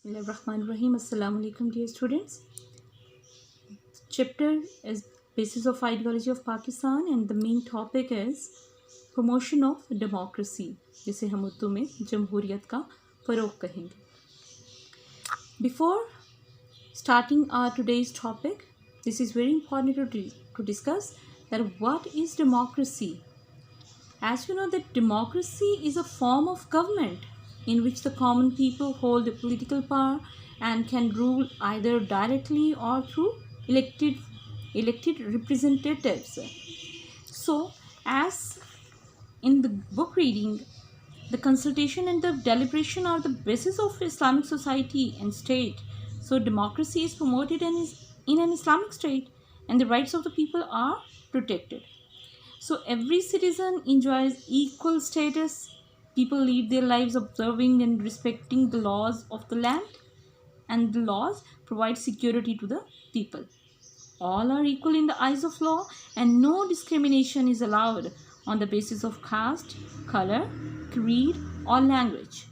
Bismillahirrahmanirrahim. Assalamu alaikum, dear students. Chapter is Basis of Ideology of Pakistan and the main topic is Promotion of Democracy, जिसे हम उर्दू में जमहूरियत का फ़रोग़ कहेंगे. Before starting our today's topic, this is very important to discuss that what is democracy. As you know that democracy is a form of government in which the common people hold the political power and can rule either directly or through elected representatives. So, as in the book reading, the consultation and the deliberation are the basis of Islamic society and state. So, democracy is promoted in an Islamic state and the rights of the people are protected. So, every citizen enjoys equal status. People live their lives observing and respecting the laws of the land, and the laws provide security to the people. All are equal in the eyes of law, and no discrimination is allowed on the basis of caste, color, creed, or language.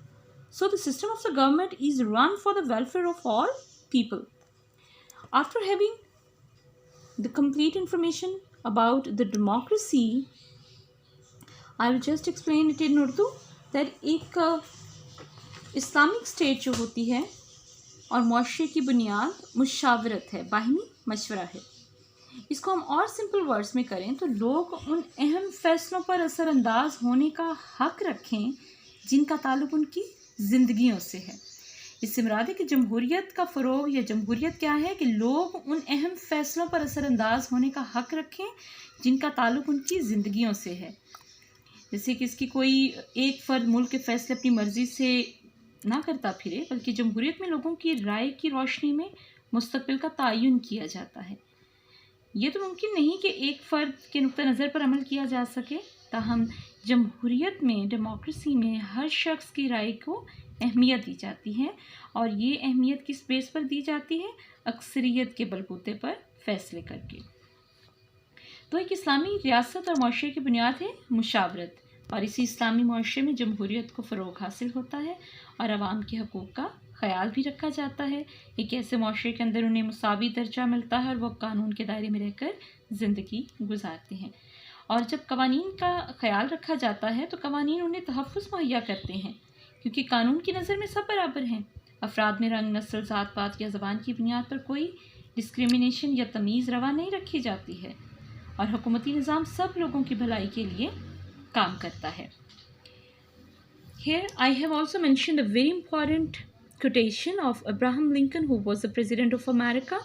So, the system of the government is run for the welfare of all people. After having the complete information about the democracy, I will just explain it in Urdu that एक Islamic state जो होती है और मुआशरे की बुनियाद मुशावरत है, बाहिमी मशवरा है. इसको हम और सिंपल वर्ड्स में करें तो लोग उन अहम फैसलों पर असरअंदाज होने का हक रखें जिनका ताल्लुक़ उनकी ज़िंदगियों से है. इससे मुराद है कि जमहूरियत का फ़रोग़ या जमहूरियत क्या है कि लोग उन अहम फैसलों पर असरअंदाज होने का हक रखें जिनका ताल्लुक़ उनकी ज़िंदगियों से है. जैसे कि इसकी कोई एक फ़र्द मुल्क के फ़ैसले अपनी मर्ज़ी से ना करता फिरे, बल्कि जमहूरियत में लोगों की राय की रोशनी में मुस्तक़बिल का तयन किया जाता है. ये तो मुमकिन नहीं कि एक फ़र्द के नुक्ता नज़र पर अमल किया जा सके, ताहम जमहूरियत में, डेमोक्रेसी में हर शख्स की राय को अहमियत दी जाती है और ये अहमियत किस बेस पर दी जाती है? अक्सरियत के बलबूते पर फ़ैसले करके. तो एक इस्लामी रियासत और मुआशरे की बुनियाद है मुशावरत, और इसी इस्लामी मुआशरे में जमहूरियत को फ़रोग़ हासिल होता है और आवाम के हकूक़ का ख्याल भी रखा जाता है. एक ऐसे मुआशरे के अंदर उन्हें मुसावी दर्जा मिलता है और वह कानून के दायरे में रहकर ज़िंदगी गुजारते हैं. और जब कवानीन का ख्याल रखा जाता है तो कवानीन उन्हें तहफ़्फ़ुज़ मुहैया करते हैं, क्योंकि कानून की नज़र में सब बराबर हैं. अफराद में रंग, नस्ल, ज़ात पात या ज़बान की बुनियाद पर कोई डिस्क्रिमिनेशन या तमीज़ रवा नहीं रखी जाती है और हुकूमती निज़ाम सब लोगों की भलाई के लिए काम करता है. Here I have also mentioned a very important quotation of Abraham Lincoln, who was the President of America.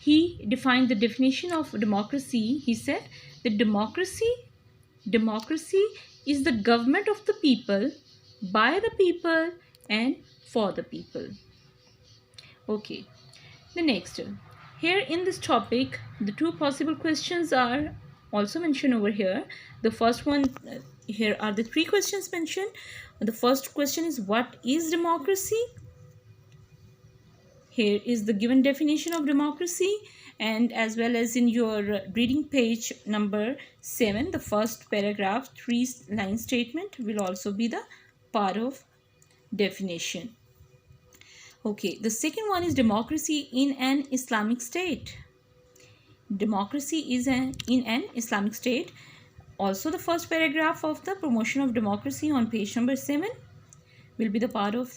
He defined the definition of democracy. He said that democracy is the government of the people, by the people, and for the people. Okay, the next. Here in this topic, the two possible questions are also mentioned over here. The first one, here are the three questions mentioned. The first question is, what is democracy? Here is the given definition of democracy, and as well as in your reading page number 7, the first paragraph 3-line statement will also be the part of definition. Okay, the second one is democracy in an Islamic state. Democracy is in an Islamic state. Also, the first paragraph of the promotion of democracy on page number 7 will be the part of